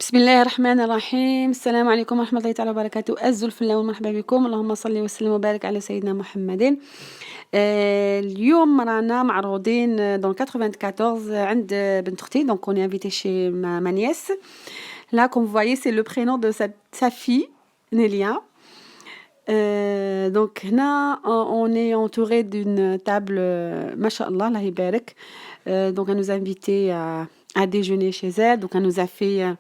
بسم الله الرحمن الرحيم. السلام عليكم ورحمة الله تعالى وبركاته. الزلف الله ومرحبا بكم. اللهم صل وسلم وبارك على سيدنا محمد. اليوم رانا معروضين دون 94 عند بنت اختي. دونك on est invité chez ma nièce. Là comme vous voyez c'est le prénom de sa fille Nélia. Donc هنا on est entouré d'une table machallah Allah يبارك. Donc elle nous a invité à déjeuner chez elle. Donc elle nous a fait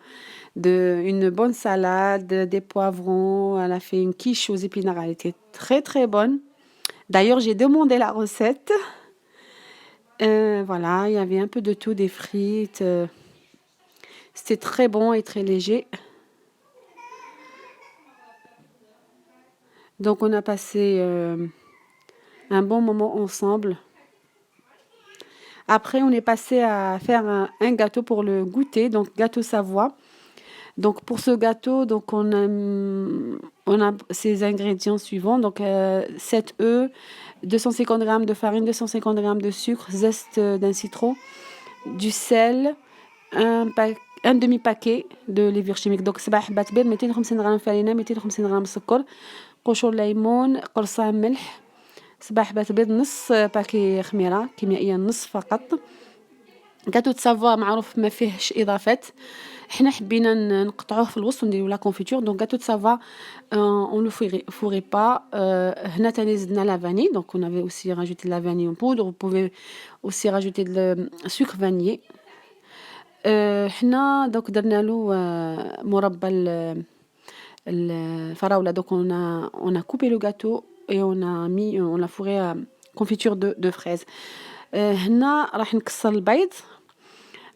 une bonne salade, des poivrons, elle a fait une quiche aux épinards, elle était très très bonne. D'ailleurs j'ai demandé la recette. Voilà, il y avait un peu de tout, des frites. C'était très bon et très léger. Donc on a passé un bon moment ensemble. Après on est passé à faire un gâteau pour le goûter, donc gâteau Savoie. Donc pour ce gâteau, donc on a ces ingrédients suivants. Donc 7 œufs, 250 g de farine, 250 g de sucre, zeste d'un citron, du sel, un demi-paquet de levure chimique. Donc 7 حبات بيض، 250 g farine, 250 g سكر، قشور ليمون، قرصة ملح، 7 حبات بيض، نص باكي خميرة كيميائية، نص فقط. جاتو سافوا معروف ما فيهش اضافات، حنا حبينا نقطعوه في الوسط ونديرو لا كونفيتور. دونك جاتو سافوا on le fourrait pas. هنا تاني زدنا لا فاني. دونك on avait aussi rajouté la vanille en poudre. Vous pouvez aussi rajouter le sucre vanillé. حنا دونك درنا له مربى الفراولة. دونك on a coupé le gâteau et on l'a fourré à confiture de fraises. هنا راح نكسر البيض.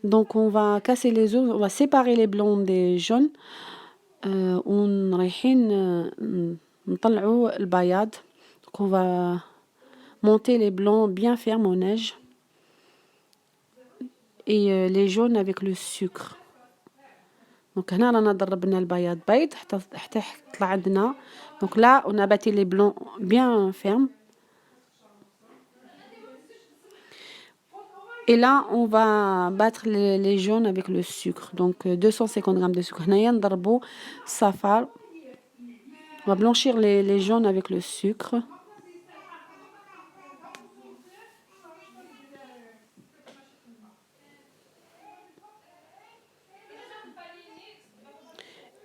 Donc on va casser les œufs, on va séparer les blancs des jaunes. رايحين نطلعوا البياض. Donc on va monter les blancs bien fermes au neige et les jaunes avec le sucre. Donc هنا رانا ضربنا البياض بيض حتى طلع عندنا. Donc là on a battu les blancs bien fermes. Et là, on va battre les jaunes avec le sucre. Donc 250 g de sucre. On va blanchir les jaunes avec le sucre.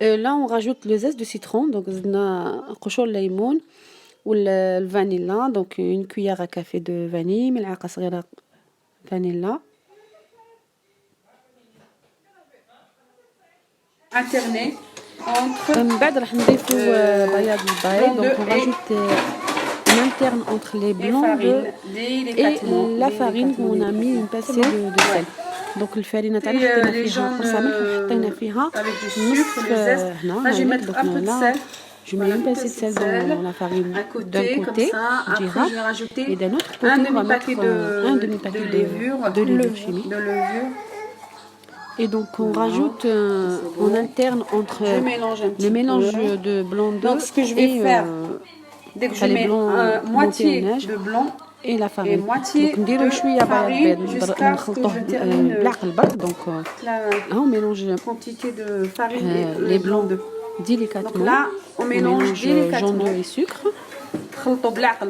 Là, on rajoute le zeste de citron. Donc, قشور الليمون والفانيلا. Donc, une cuillère à café de vanille. ملعقة صغيرة vanilla. Alterner entre. من بعد راح نضيفوا بياض البيض. Donc on rajoute on alterne entre les blancs et la farine qu'on a mis une pincée de sel. Donc الفرينة تاعنا حطينا فيها قرصة ملح وحطينا فيها نصف هنا. Je vais mettre un peu de sel. Je mets une pincée de sel dans la farine d'un côté, après je vais rajouter et d'un autre côté on va mettre un demi-paquet de levure chimique. Et donc on rajoute, on alterne entre le mélange de blanc d'œuf. Donc ce que je vais faire, dès que je mets moitié de blanc et la farine. et moitié de farine jusqu'à ce que je termine donc on mélange la quantité de farine et les blancs d'œuf délicatement. Donc là on mélange délicatement jaune d'œuf et sucre.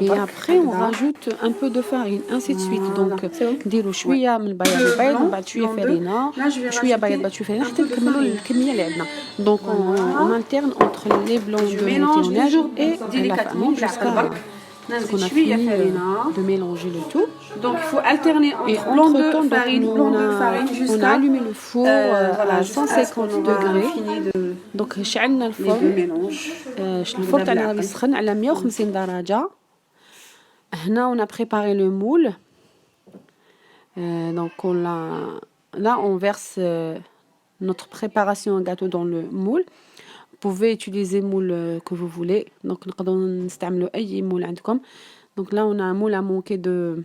Et après on rajoute un peu de farine, ainsi de suite. Donc نديرو شويه من البياض البيض ومن بعد شويه فرينه، شويه بياض بعد شويه فرينه حتى نكملوا الكميه اللي عندنا. Donc on alterne entre les blancs de mélange et la farine jusqu'à ce qu'on a fini de mélanger le tout. Donc il faut alterner entre blanc de farine jusqu'à on a allumé le four à 150 degrés. Donc شعلنا الفرن. الفرن تاعنا راه يسخن على 150 درجة. هنا on a préparé le moule. Donc là on verse notre préparation gâteau dans le moule. Vous pouvez utiliser moule que vous voulez. Donc نقدروا نستعملوا أي moule عندكم. Donc là on a un moule à manquer de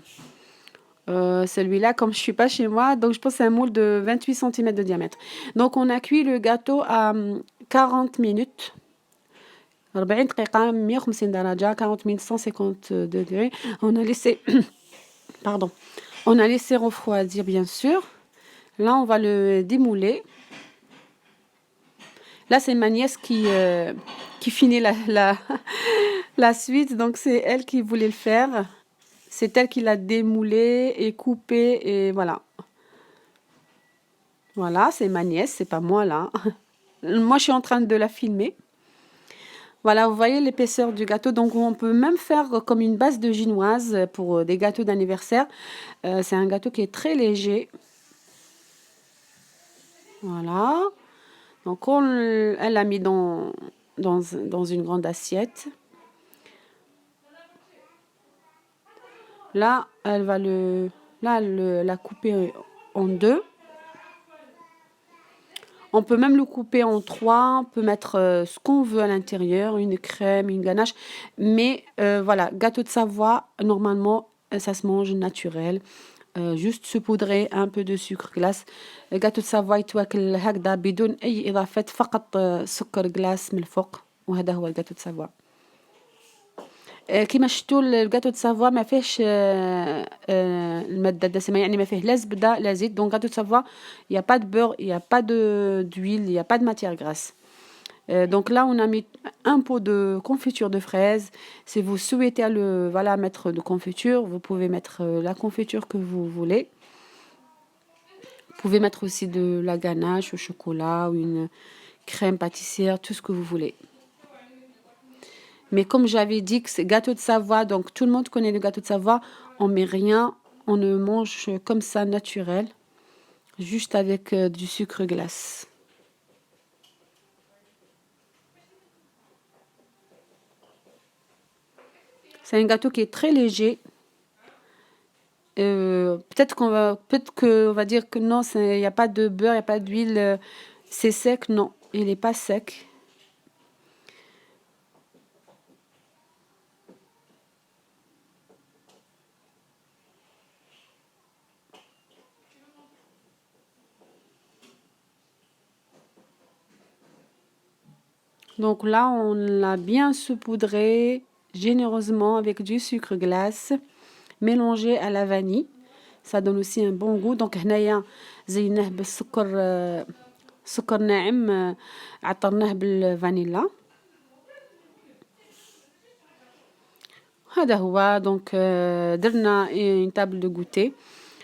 celui-là, comme je suis pas chez moi, donc je pense que c'est un moule de 28 cm de diamètre. Donc on a cuit le gâteau à 40 minutes. 40 دقيقة 150 درجة 40 minutes 150 degrés. On a laissé on a laissé refroidir bien sûr. Là on va le démouler. Là, c'est ma nièce qui finit la suite. Donc, c'est elle qui voulait le faire. C'est elle qui l'a démoulé et coupé. Et voilà. Voilà, c'est ma nièce, c'est pas moi là. Moi, je suis en train de la filmer. Voilà, vous voyez l'épaisseur du gâteau. Donc, on peut même faire comme une base de ginoise pour des gâteaux d'anniversaire. C'est un gâteau qui est très léger. Voilà. Donc, elle l'a mis dans une grande assiette. Là, elle va la couper en deux. On peut même le couper en trois. On peut mettre ce qu'on veut à l'intérieur, une crème, une ganache. Mais voilà, gâteau de Savoie, normalement, ça se mange naturel. juste saupoudrer un peu de sucre glace. gâteau de Savoie يتواكل هكذا بدون أي إضافات فقط سكر جلاس من الفوق وهذا هو الجاتو de Savoie. كما شفتوا الجاتو de Savoie ما فيهش المادة الدسمة يعني ما فيه لا زبدة لا زيت. donc gâteau de Savoie il y a pas de beurre, il y a pas d'huile, il y a pas de matière grasse. Donc là, on a mis un pot de confiture de fraises. Si vous souhaitez mettre de confiture, vous pouvez mettre la confiture que vous voulez. Vous pouvez mettre aussi de la ganache au chocolat ou une crème pâtissière, tout ce que vous voulez. Mais comme j'avais dit que c'est gâteau de Savoie, donc tout le monde connaît le gâteau de Savoie, on met rien, on le mange comme ça naturel, juste avec du sucre glace. C'est un gâteau qui est très léger. Peut-être qu'on va dire que non, il n'y a pas de beurre, il n'y a pas d'huile, c'est sec. Non, il n'est pas sec. Donc là, on l'a bien saupoudré généreusement avec du sucre glace mélangé à la vanille. Ça donne aussi un bon goût. Donc هنايا زيناه بالسكر سكر ناعم عطرناه بالفانيلا. هذا هو. donc درنا une table de goûter.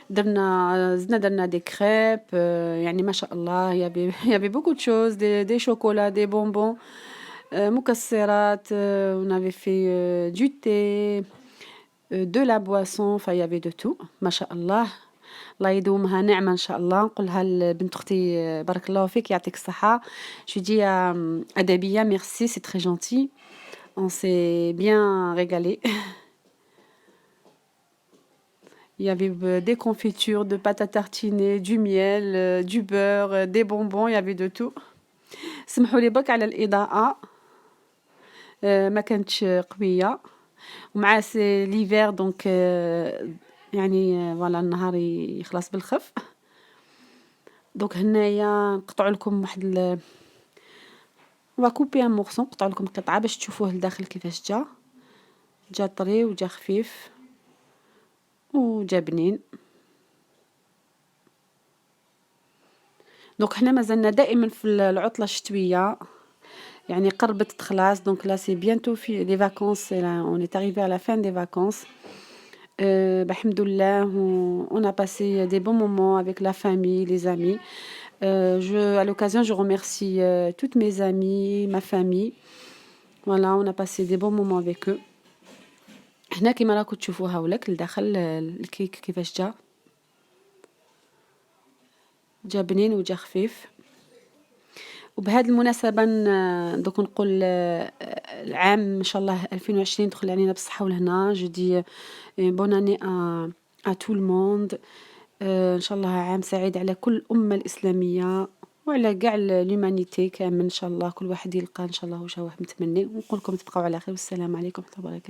درنا des crêpes يعني ما شاء الله il y avait beaucoup de choses, des chocolats, des bonbons, مكسرات, on avait fait du thé, de la boisson, enfin il y avait de tout. ما شاء الله. الله يدومها نعمة إن شاء الله. نقولها لبنت أختي بارك الله فيك يعطيك الصحة. Je dis à Adabia merci, c'est très gentil. On s'est bien régalé. Il y avait des confitures, de pâte à tartiner, du miel, du beurre, des bonbons, il y avait de tout. سمحوا لي برك على الإضاءة ما كانتش قوية ومع سي ليفير دونك يعني فوالا النهار يخلص بالخف. دونك هنايا نقطع لكم واحد وكوبي ان مورسون، نقطع لكم قطعة باش تشوفوه لداخل كيفاش جا طري وجا خفيف وجا بنين. دونك حنا مازلنا دائما في العطلة الشتوية يعني قربت تخلص. دونك لا سي بيانتو في لي فاكونس، اون ايت اريفي à la fin des vacances. الحمد لله on a passé des bons moments avec la famille, les amis. À l'occasion, je remercie toutes mes amies, ma famille. Voilà, on a passé des bons moments avec eux. هنا كيما راكم تشوفوها ولك لداخل الكيك كيفاش جا بنين وجا خفيف. وبهذه المناسبة دوك نقول العام إن شاء الله 2020 دخل علينا بالصحة والهنا. جو دي بون اني à tout le monde. إن شاء الله عام سعيد على كل الأمة الإسلامية وعلى كاع اليومانيتي كامل. إن شاء الله كل واحد يلقى إن شاء الله واش هو متمني. ونقول لكم تبقاو على خير والسلام عليكم ورحمة الله وبركاته.